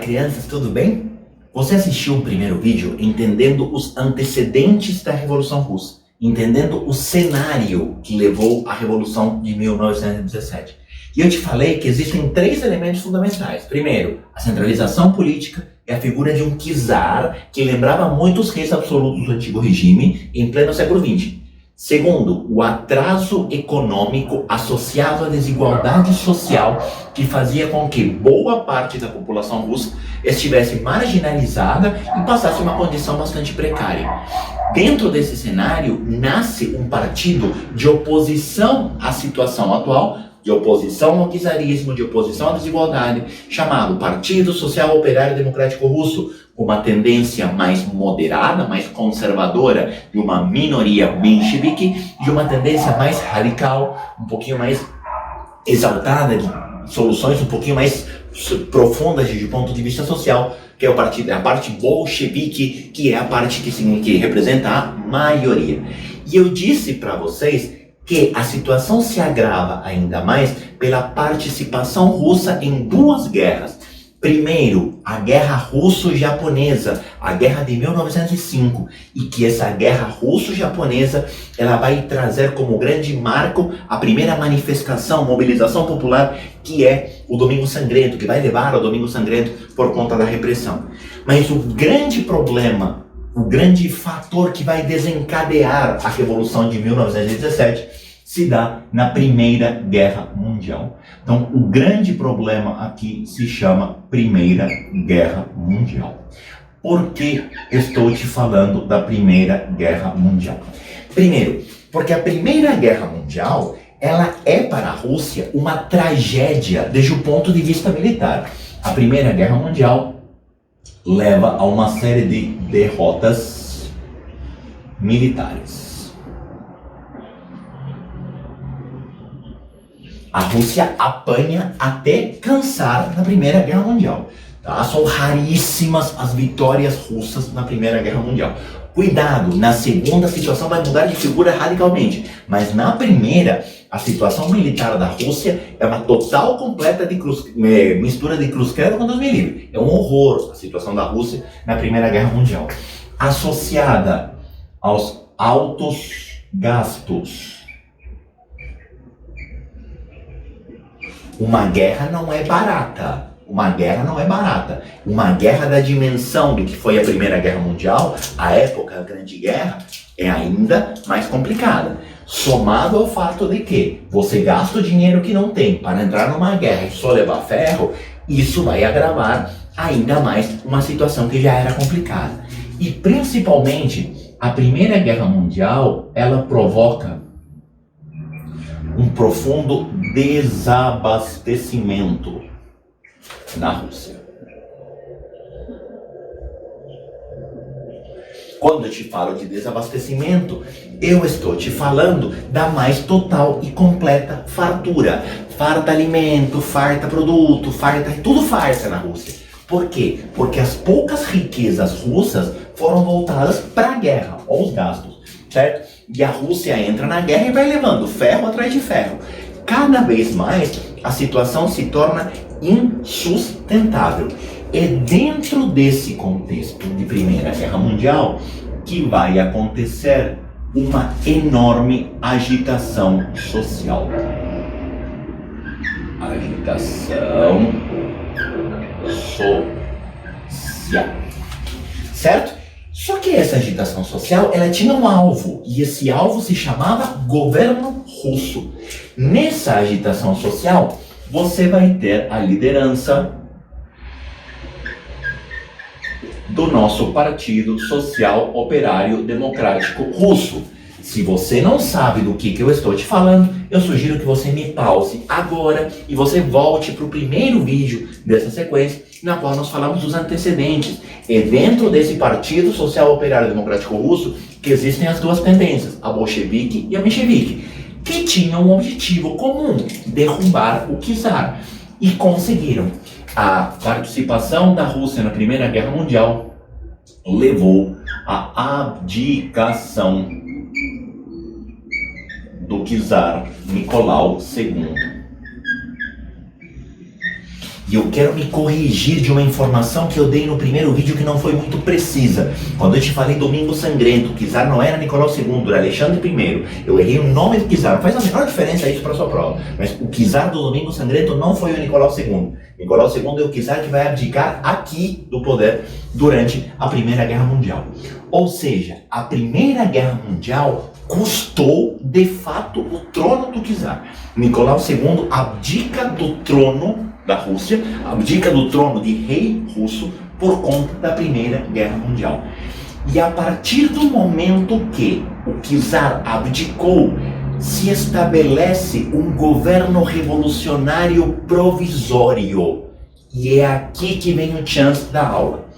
crianças, tudo bem? Você assistiu o primeiro vídeo entendendo os antecedentes da Revolução Russa, entendendo o cenário que levou à Revolução de 1917. E eu te falei que existem três elementos fundamentais. Primeiro, a centralização política e a figura de um czar que lembrava muito os reis absolutos do antigo regime em pleno século XX. Segundo, o atraso econômico associado à desigualdade social que fazia com que boa parte da população russa estivesse marginalizada e passasse uma condição bastante precária. Dentro desse cenário, nasce um partido de oposição à situação atual, de oposição ao czarismo, de oposição à desigualdade, chamado Partido Social Operário Democrático Russo, com uma tendência mais moderada, mais conservadora, de uma minoria menchevique, de uma tendência mais radical, um pouquinho mais exaltada, de soluções um pouquinho mais profundas de ponto de vista social, que é a parte bolchevique, que é a parte que representa a maioria. E eu disse para vocês que a situação se agrava ainda mais pela participação russa em duas guerras. Primeiro, a Guerra Russo-Japonesa, a Guerra de 1905, e que essa Guerra Russo-Japonesa ela vai trazer como grande marco a primeira manifestação, mobilização popular, que é o Domingo Sangrento, que vai levar ao Domingo Sangrento por conta da repressão. Mas o grande problema, o grande fator que vai desencadear a Revolução de 1917 se dá na Primeira Guerra Mundial. Então, o grande problema aqui se chama Primeira Guerra Mundial. Por que estou te falando da Primeira Guerra Mundial? Primeiro, porque a Primeira Guerra Mundial, ela é para a Rússia uma tragédia desde o ponto de vista militar. A Primeira Guerra Mundial leva a uma série de derrotas militares. A Rússia apanha até cansar na Primeira Guerra Mundial. Tá? São raríssimas as vitórias russas na Primeira Guerra Mundial. Cuidado, na segunda a situação vai mudar de figura radicalmente. Mas na primeira, a situação militar da Rússia é uma total, completa mistura de cruz credo com Deus me livre. É um horror a situação da Rússia na Primeira Guerra Mundial. Associada aos altos gastos. Uma guerra não é barata. Uma guerra não é barata. Uma guerra da dimensão do que foi a Primeira Guerra Mundial, a época da Grande Guerra, é ainda mais complicada. Somado ao fato de que você gasta o dinheiro que não tem para entrar numa guerra e só levar ferro, isso vai agravar ainda mais uma situação que já era complicada. E principalmente, a Primeira Guerra Mundial, ela provoca um profundo desabastecimento na Rússia. Quando eu te falo de desabastecimento, eu estou te falando da mais total e completa fartura. Farta alimento, farta produto, tudo farta na Rússia. Por quê? Porque as poucas riquezas russas foram voltadas para a guerra, ou os gastos, certo? E a Rússia entra na guerra e vai levando ferro atrás de ferro. Cada vez mais a situação se torna insustentável. É dentro desse contexto de Primeira Guerra Mundial que vai acontecer uma enorme agitação social. Agitação social. Certo? Só que essa agitação social, ela tinha um alvo, e esse alvo se chamava governo russo. Nessa agitação social, você vai ter a liderança do nosso Partido Social Operário Democrático Russo. Se você não sabe do que eu estou te falando, eu sugiro que você me pause agora e você volte para o primeiro vídeo dessa sequência, na qual nós falamos dos antecedentes. É dentro desse Partido Social Operário Democrático Russo que existem as duas tendências, a bolchevique e a menchevique, que tinham um objetivo comum, derrubar o czar. E conseguiram. A participação da Rússia na Primeira Guerra Mundial levou à abdicação do czar Nicolau II. E eu quero me corrigir de uma informação que eu dei no primeiro vídeo que não foi muito precisa. Quando eu te falei Domingo Sangrento, o czar não era Nicolau II, era Alexandre I. Eu errei o nome do czar, não faz a menor diferença isso para a sua prova. Mas o czar do Domingo Sangrento não foi o Nicolau II. Nicolau II é o czar que vai abdicar aqui do poder durante a Primeira Guerra Mundial. Ou seja, a Primeira Guerra Mundial custou, de fato, o trono do czar. Nicolau II abdica do trono da Rússia, abdica do trono de rei russo por conta da Primeira Guerra Mundial. E a partir do momento que o czar abdicou, se estabelece um governo revolucionário provisório. E é aqui que vem o chance da aula.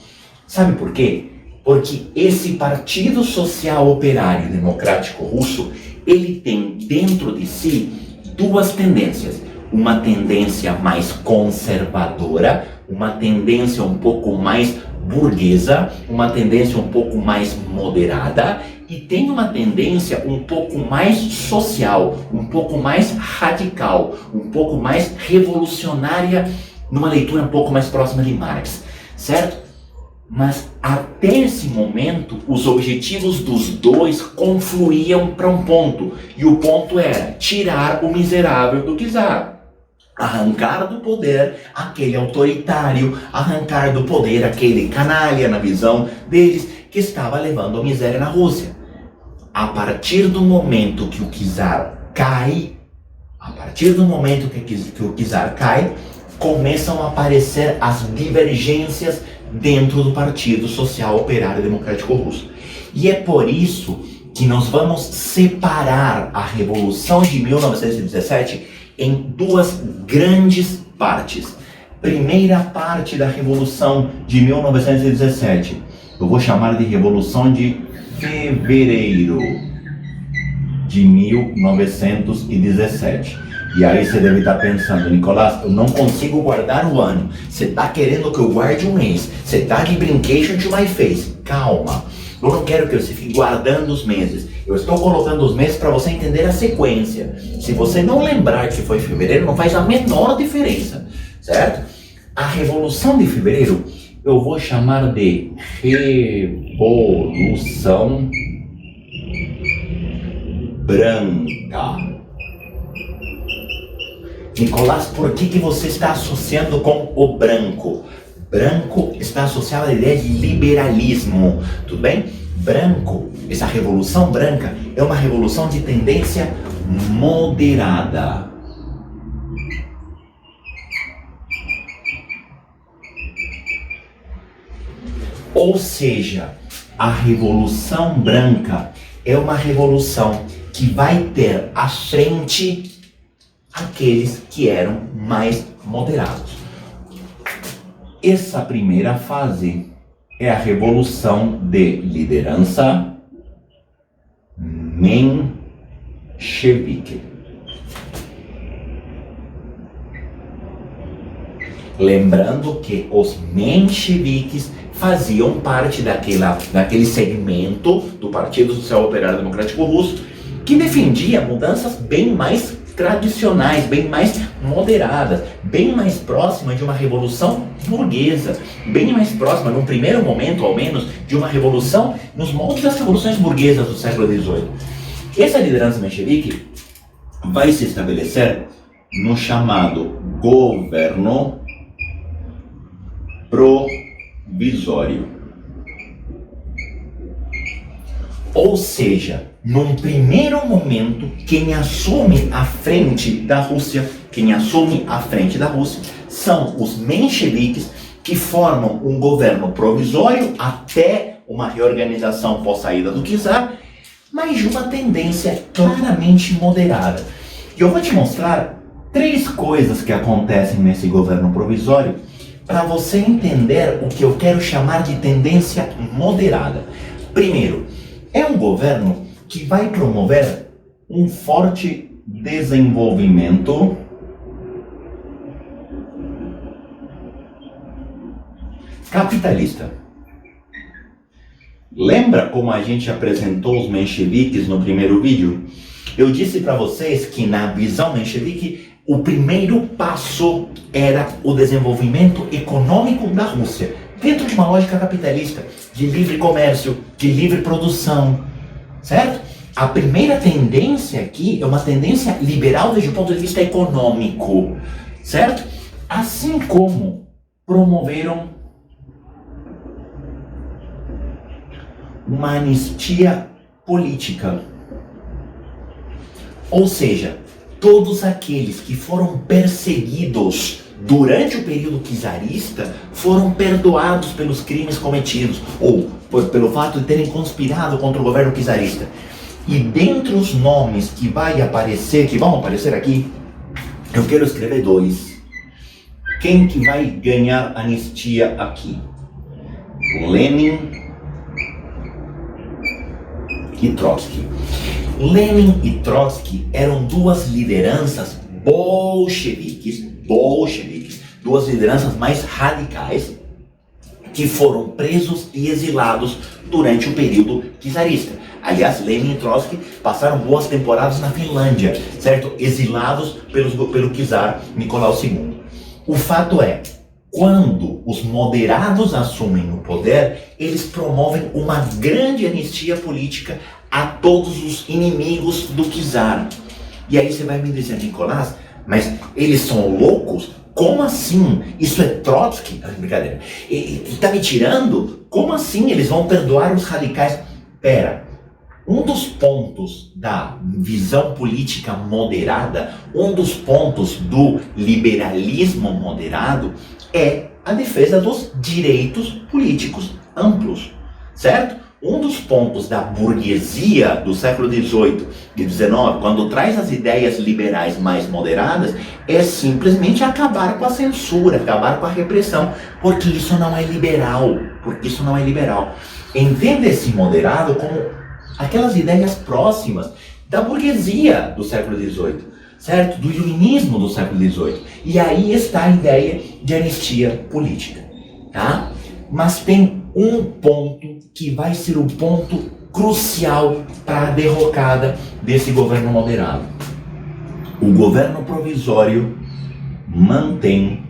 Sabe por quê? Porque esse Partido Social Operário Democrático Russo, ele tem dentro de si duas tendências. Uma tendência mais conservadora, uma tendência um pouco mais burguesa, uma tendência um pouco mais moderada e tem uma tendência um pouco mais social, um pouco mais radical, um pouco mais revolucionária, numa leitura um pouco mais próxima de Marx, certo? Mas até esse momento, os objetivos dos dois confluíam para um ponto. E o ponto era tirar o miserável do czar. Arrancar do poder aquele autoritário, arrancar do poder aquele canalha, na visão deles, que estava levando a miséria na Rússia. A partir do momento que o czar cai, começam a aparecer as divergências dentro do Partido Social Operário Democrático Russo. E é por isso que nós vamos separar a Revolução de 1917 em duas grandes partes. Primeira parte da Revolução de 1917, eu vou chamar de Revolução de Fevereiro de 1917. E aí você deve estar pensando, Nicolás, eu não consigo guardar o ano. Você está querendo que eu guarde um mês. Você está de brincation to my face. Calma. Eu não quero que você fique guardando os meses. Eu estou colocando os meses para você entender a sequência. Se você não lembrar que foi fevereiro, não faz a menor diferença. Certo? A Revolução de Fevereiro eu vou chamar de Revolução Branca. Nicolás, por que você está associando com o branco? Branco está associado à ideia de liberalismo, tudo bem? Branco, essa revolução branca, é uma revolução de tendência moderada. Ou seja, a Revolução Branca é uma revolução que vai ter à frente aqueles que eram mais moderados. Essa primeira fase é a revolução de liderança menchevique. Lembrando que os mencheviques faziam parte daquele segmento do Partido Social Operário Democrático Russo que defendia mudanças bem mais tradicionais, bem mais moderadas, bem mais próxima de uma revolução burguesa, bem mais próxima, num primeiro momento ao menos, de uma revolução nos moldes das revoluções burguesas do século XVIII. Essa liderança menchevique vai se estabelecer no chamado governo provisório. Ou seja, num primeiro momento, quem assume a frente da Rússia, são os mencheviques, que formam um governo provisório até uma reorganização pós-saída do czar, mas de uma tendência claramente moderada. E eu vou te mostrar 3 coisas que acontecem nesse governo provisório para você entender o que eu quero chamar de tendência moderada. Primeiro, é um governo que vai promover um forte desenvolvimento capitalista. Lembra como a gente apresentou os mencheviques no primeiro vídeo? Eu disse para vocês que na visão menchevique O primeiro passo era o desenvolvimento econômico da Rússia, dentro de uma lógica capitalista, de livre comércio, de livre produção, certo? A primeira tendência aqui é uma tendência liberal desde o ponto de vista econômico, certo? Assim como promoveram uma anistia política. Ou seja, todos aqueles que foram perseguidos durante o período czarista foram perdoados pelos crimes cometidos, ou pelo fato de terem conspirado contra o governo czarista. E dentre os nomes que vão aparecer aqui, eu quero escrever 2. Quem que vai ganhar anistia aqui? Lenin e Trotsky. Lenin e Trotsky eram duas lideranças bolcheviques, duas lideranças mais radicais, que foram presos e exilados durante o período czarista. Aliás, Lenin e Trotsky passaram boas temporadas na Finlândia, certo? Exilados pelo czar Nicolau II. O fato é, quando os moderados assumem o poder, eles promovem uma grande anistia política a todos os inimigos do czar. E aí você vai me dizer, Nicolás, mas eles são loucos? Como assim? Isso é Trotsky? Brincadeira. Tá me tirando? Como assim eles vão perdoar os radicais? Pera, um dos pontos da visão política moderada, um dos pontos do liberalismo moderado é a defesa dos direitos políticos amplos, certo? Um dos pontos da burguesia do século XVIII e XIX, quando traz as ideias liberais mais moderadas, é simplesmente acabar com a censura, acabar com a repressão, porque isso não é liberal, Entenda esse moderado como aquelas ideias próximas da burguesia do século XVIII, certo? Do iluminismo do século XVIII. E aí está a ideia de anistia política, tá? Mas tem um ponto que vai ser o ponto crucial para a derrocada desse governo moderado. O governo provisório mantém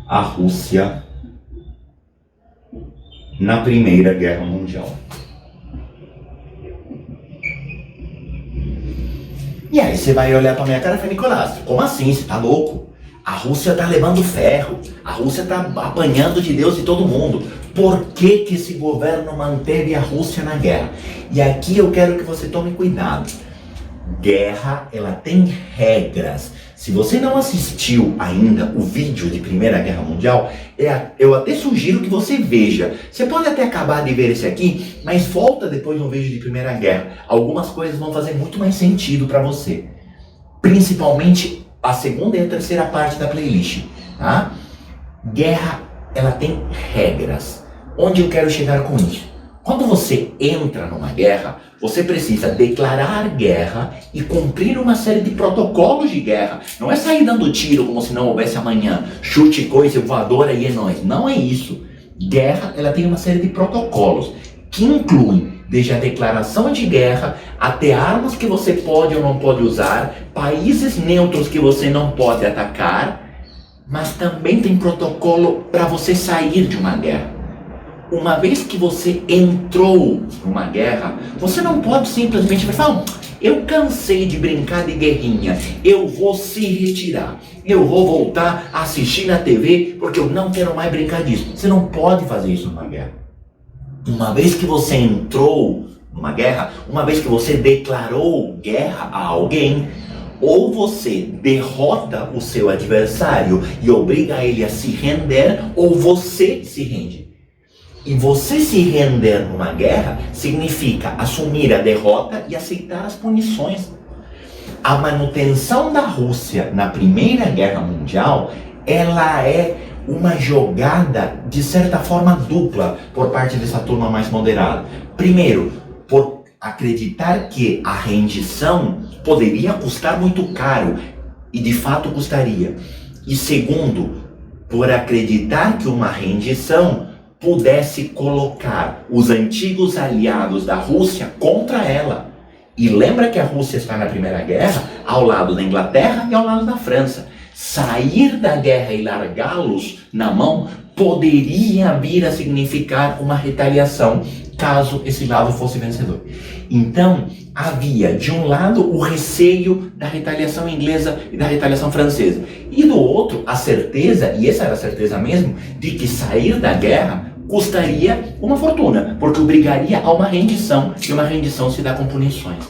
a Rússia na Primeira Guerra Mundial. E aí você vai olhar pra minha cara e falar, Nicolás, como assim? Você tá louco? A Rússia tá levando ferro, a Rússia tá apanhando de Deus e todo mundo. Por que que esse governo manteve a Rússia na guerra? E aqui eu quero que você tome cuidado. Guerra, ela tem regras. Se você não assistiu ainda o vídeo de Primeira Guerra Mundial, eu até sugiro que você veja. Você pode até acabar de ver esse aqui, mas volta depois no vídeo de Primeira Guerra. Algumas coisas vão fazer muito mais sentido para você. Principalmente a segunda e a terceira parte da playlist, tá? Guerra, ela tem regras. Onde eu quero chegar com isso? Quando você entra numa guerra, você precisa declarar guerra e cumprir uma série de protocolos de guerra. Não é sair dando tiro como se não houvesse amanhã, chute, coisa, voadora e é nóis. Não é isso. Guerra, ela tem uma série de protocolos que incluem desde a declaração de guerra até armas que você pode ou não pode usar, países neutros que você não pode atacar, mas também tem protocolo para você sair de uma guerra. Uma vez que você entrou numa guerra, você não pode simplesmente falar, eu cansei de brincar de guerrinha, eu vou se retirar, eu vou voltar a assistir na TV porque eu não quero mais brincar disso. Você não pode fazer isso numa guerra. Uma vez que você entrou numa guerra, uma vez que você declarou guerra a alguém, ou você derrota o seu adversário e obriga ele a se render, ou você se rende. E você se render numa guerra significa assumir a derrota e aceitar as punições. A manutenção da Rússia na Primeira Guerra Mundial, ela é uma jogada, de certa forma, dupla por parte dessa turma mais moderada. Primeiro, por acreditar que a rendição poderia custar muito caro, e de fato custaria. E segundo, por acreditar que uma rendição pudesse colocar os antigos aliados da Rússia contra ela. E lembra que a Rússia está na Primeira Guerra ao lado da Inglaterra e ao lado da França. Sair da guerra e largá-los na mão poderia vir a significar uma retaliação caso esse lado fosse vencedor. Então, havia de um lado o receio da retaliação inglesa e da retaliação francesa, e do outro a certeza, e essa era a certeza mesmo, de que sair da guerra custaria uma fortuna, porque obrigaria a uma rendição, e uma rendição se dá com punições.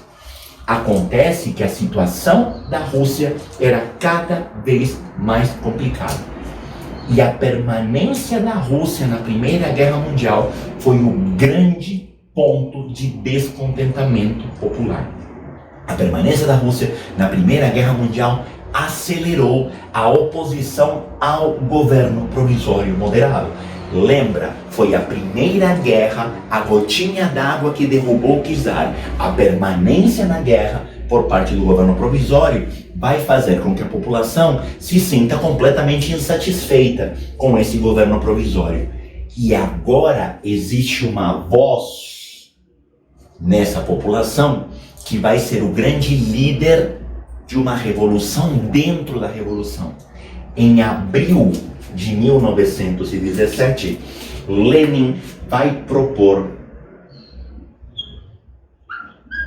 Acontece que a situação da Rússia era cada vez mais complicada. E a permanência da Rússia na Primeira Guerra Mundial foi o grande ponto de descontentamento popular. A permanência da Rússia na Primeira Guerra Mundial acelerou a oposição ao governo provisório moderado. Lembra, foi a Primeira Guerra, a gotinha d'água que derrubou o czar. A permanência na guerra por parte do governo provisório vai fazer com que a população se sinta completamente insatisfeita com esse governo provisório. E agora existe uma voz nessa população que vai ser o grande líder de uma revolução dentro da revolução. Em abril de 1917, Lenin vai propor,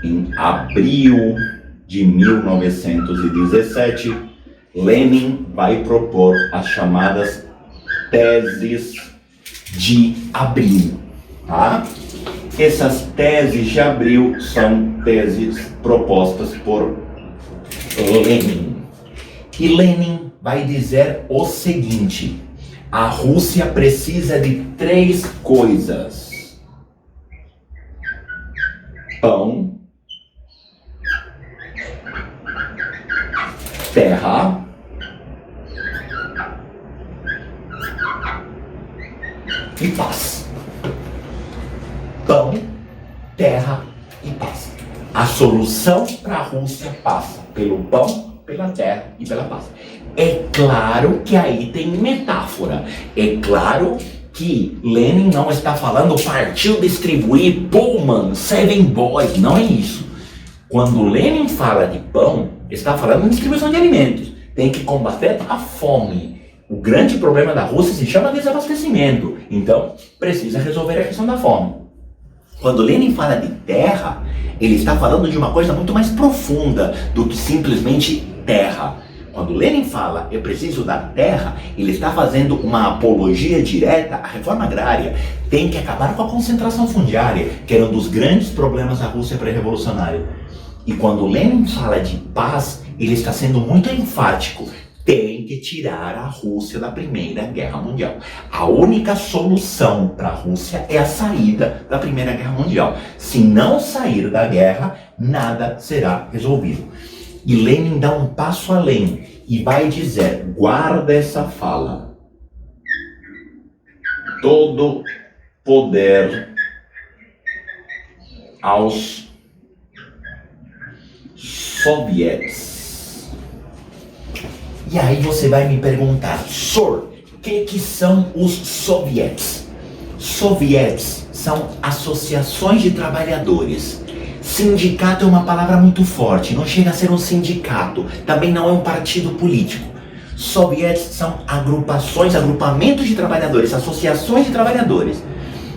em abril de 1917, Lenin vai propor as chamadas teses de abril, tá? Essas teses de abril são teses propostas por Lenin. E Lenin vai dizer o seguinte: a Rússia precisa de 3 coisas: pão, terra e paz. Pão, terra e paz. A solução para a Rússia passa pelo pão, pela terra e pela paz. É claro que aí tem metáfora. É claro que Lenin não está falando partiu distribuir Pullman, Seven Boys. Não é isso. Quando Lenin fala de pão, está falando de distribuição de alimentos. Tem que combater a fome. O grande problema da Rússia se chama desabastecimento. Então, precisa resolver a questão da fome. Quando Lenin fala de terra, ele está falando de uma coisa muito mais profunda do que simplesmente terra. Quando Lenin fala, eu preciso da terra, ele está fazendo uma apologia direta à reforma agrária. Tem que acabar com a concentração fundiária, que era um dos grandes problemas da Rússia pré-revolucionária. E quando Lenin fala de paz, ele está sendo muito enfático. Tem que tirar a Rússia da Primeira Guerra Mundial. A única solução para a Rússia é a saída da Primeira Guerra Mundial. Se não sair da guerra, nada será resolvido. E Lenin dá um passo além e vai dizer, guarda essa fala: todo poder aos soviets. E aí você vai me perguntar, Sor, o que são os soviets? Soviets são associações de trabalhadores. Sindicato é uma palavra muito forte, não chega a ser um sindicato, também não é um partido político. Soviets são agrupações, agrupamentos de trabalhadores, associações de trabalhadores,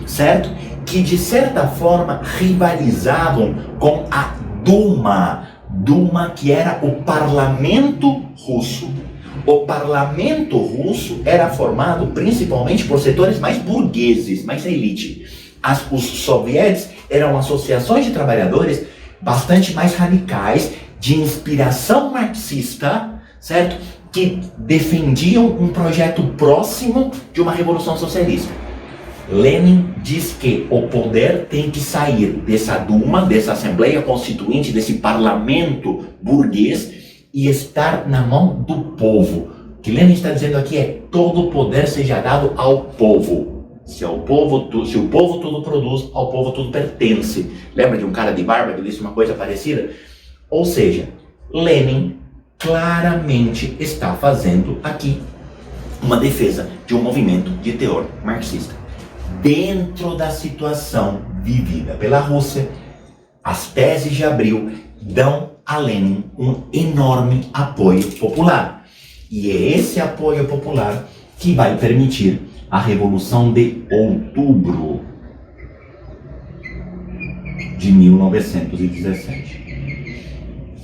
certo? Que de certa forma rivalizavam com a Duma. Duma, que era o parlamento russo. O parlamento russo era formado principalmente por setores mais burgueses, mais elite. Os soviets eram associações de trabalhadores bastante mais radicais, de inspiração marxista, certo? Que defendiam um projeto próximo de uma revolução socialista. Lenin diz que o poder tem que sair dessa Duma, dessa Assembleia Constituinte, desse parlamento burguês e estar na mão do povo. O que Lenin está dizendo aqui é todo o poder seja dado ao povo. Se o povo tudo produz, ao povo tudo pertence. Lembra de um cara de barba que disse uma coisa parecida? Ou seja, Lenin claramente está fazendo aqui uma defesa de um movimento de teor marxista. Dentro da situação vivida pela Rússia, As teses de Abril dão a Lenin um enorme apoio popular. E é esse apoio popular que vai permitir a Revolução de Outubro de 1917.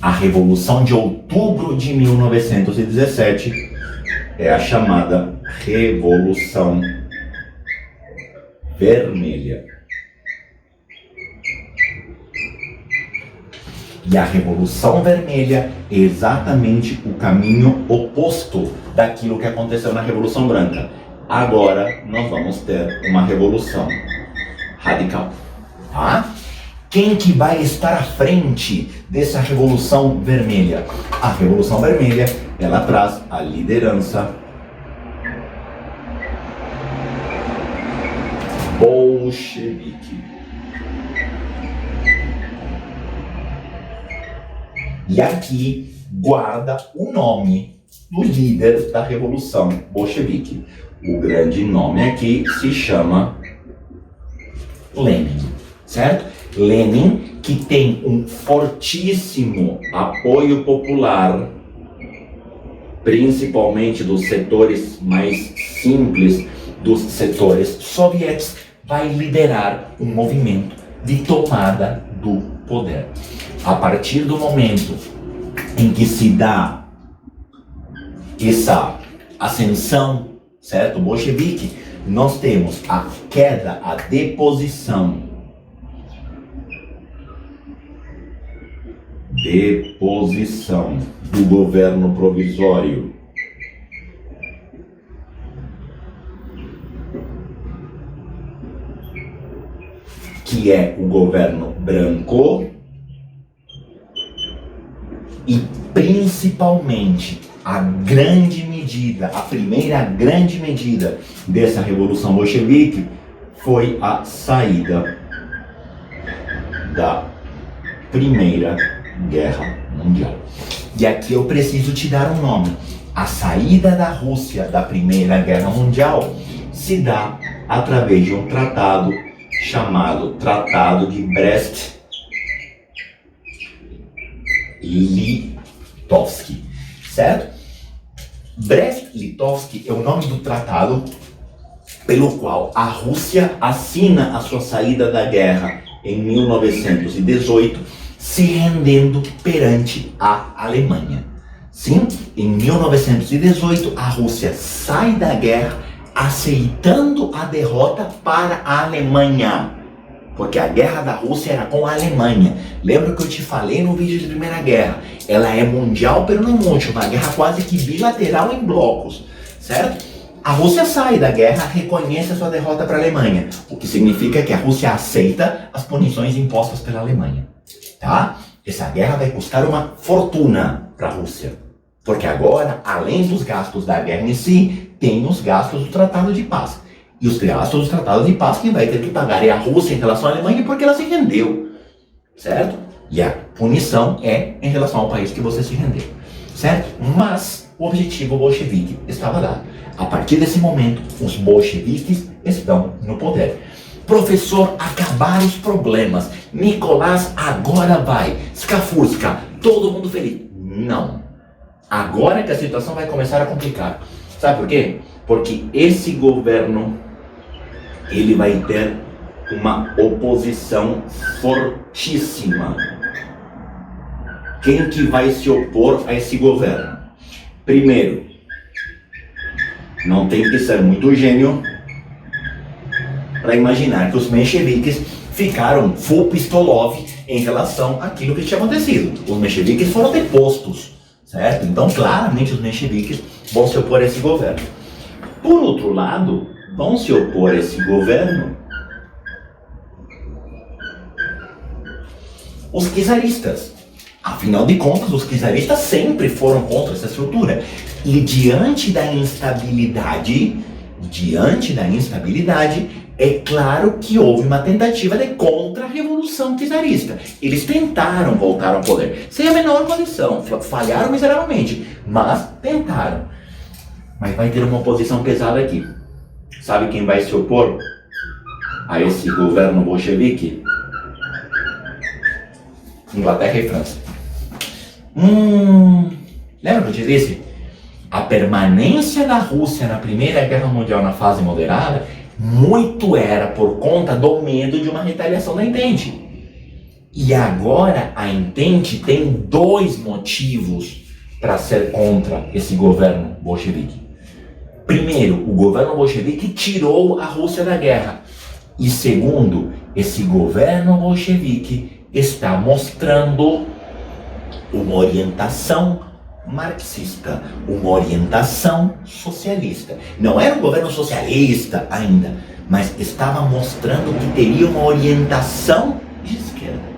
A Revolução de Outubro de 1917 é a chamada Revolução Vermelha. E a Revolução Vermelha é exatamente o caminho oposto daquilo que aconteceu na Revolução Branca. Agora nós vamos ter uma revolução radical, tá? Quem que vai estar à frente dessa Revolução Vermelha? A Revolução Vermelha, ela traz a liderança bolchevique. E aqui guarda o nome do líder da Revolução Bolchevique. O grande nome aqui se chama Lenin, certo? Lenin, que tem um fortíssimo apoio popular, principalmente dos setores mais simples, dos setores soviéticos, vai liderar um movimento de tomada do poder. A partir do momento em que se dá essa ascensão, certo, bolchevique, nós temos a queda, a deposição do governo provisório, que é o governo branco, e principalmente a grande medida, a primeira grande medida dessa revolução bolchevique foi a saída da Primeira Guerra Mundial. E aqui eu preciso te dar um nome. A saída da Rússia da Primeira Guerra Mundial se dá através de um tratado chamado Tratado de Brest-Litovsk, certo? Brest-Litovsk é o nome do tratado pelo qual a Rússia assina a sua saída da guerra em 1918, se rendendo perante a Alemanha. Sim, em 1918 a Rússia sai da guerra aceitando a derrota para a Alemanha, porque a guerra da Rússia era com a Alemanha. Lembra que eu te falei no vídeo de Primeira Guerra? Ela é mundial, pero não mundial, uma guerra quase que bilateral em blocos, certo? A Rússia sai da guerra, reconhece a sua derrota para a Alemanha, o que significa que a Rússia aceita as punições impostas pela Alemanha, tá? Essa guerra vai custar uma fortuna para a Rússia, porque agora, além dos gastos da guerra em si, tem os gastos do Tratado de Paz. E os gastos do Tratado de Paz quem vai ter que pagar é a Rússia em relação à Alemanha porque ela se rendeu, certo? E a punição é em relação ao país que você se rendeu, certo? Mas o objetivo bolchevique estava dado. A partir desse momento, os bolcheviques estão no poder. Professor, acabaram os problemas. Nicolás agora vai. Skafurska, todo mundo feliz. Não. Agora que a situação vai começar a complicar. Sabe por quê? Porque esse governo, ele vai ter uma oposição fortíssima. Quem que vai se opor a esse governo? Primeiro, não tem que ser muito gênio para imaginar que os mencheviques ficaram full pistolov em relação àquilo que tinha acontecido. Os mencheviques foram depostos, certo? Então, claramente, os mencheviques vão se opor a esse governo. Por outro lado, vão se opor a esse governo os czaristas. Afinal de contas, os czaristas sempre foram contra essa estrutura. E diante da instabilidade, é claro que houve uma tentativa de contra-revolução czarista. Eles tentaram voltar ao poder, sem a menor condição, falharam miseravelmente, mas tentaram. Mas vai ter uma oposição pesada aqui. Sabe quem vai se opor a esse governo bolchevique? Inglaterra e França. Lembra que eu te disse? A permanência da Rússia na Primeira Guerra Mundial na fase moderada muito era por conta do medo de uma retaliação da Entente. E agora a Entente tem 2 motivos para ser contra esse governo bolchevique. Primeiro, o governo bolchevique tirou a Rússia da guerra. E segundo, esse governo bolchevique está mostrando uma orientação marxista, uma orientação socialista. Não era um governo socialista ainda, mas estava mostrando que teria uma orientação de esquerda.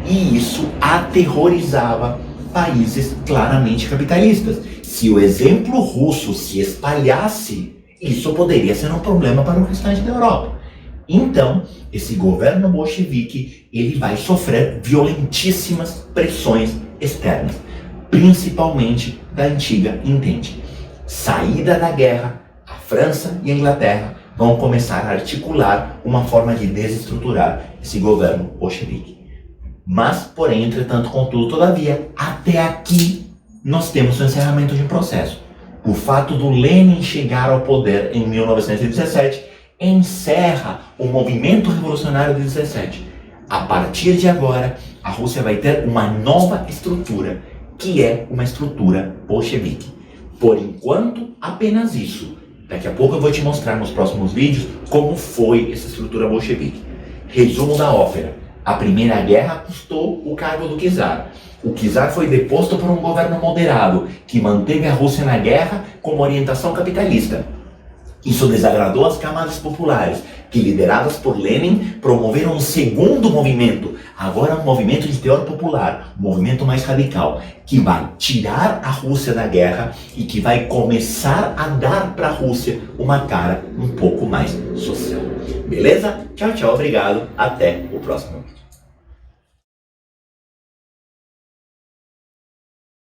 E isso aterrorizava países claramente capitalistas. Se o exemplo russo se espalhasse, isso poderia ser um problema para o restante da Europa. Então, esse governo bolchevique, ele vai sofrer violentíssimas pressões externas, principalmente da antiga Entente. Saída da guerra, a França e a Inglaterra vão começar a articular uma forma de desestruturar esse governo bolchevique. Mas, porém, entretanto, contudo, todavia, até aqui nós temos o encerramento de um processo. O fato do Lenin chegar ao poder em 1917 encerra o movimento revolucionário de 17. A partir de agora, a Rússia vai ter uma nova estrutura, que é uma estrutura bolchevique. Por enquanto, apenas isso. Daqui a pouco eu vou te mostrar nos próximos vídeos como foi essa estrutura bolchevique. Resumo da ópera. A Primeira Guerra custou o cargo do czar. O czar foi deposto por um governo moderado, que manteve a Rússia na guerra com orientação capitalista. Isso desagradou as camadas populares, que, lideradas por Lenin, promoveram um segundo movimento, agora um movimento de teor popular, um movimento mais radical, que vai tirar a Rússia da guerra e que vai começar a dar para a Rússia uma cara um pouco mais social. Beleza? Tchau, tchau, obrigado, até o próximo vídeo.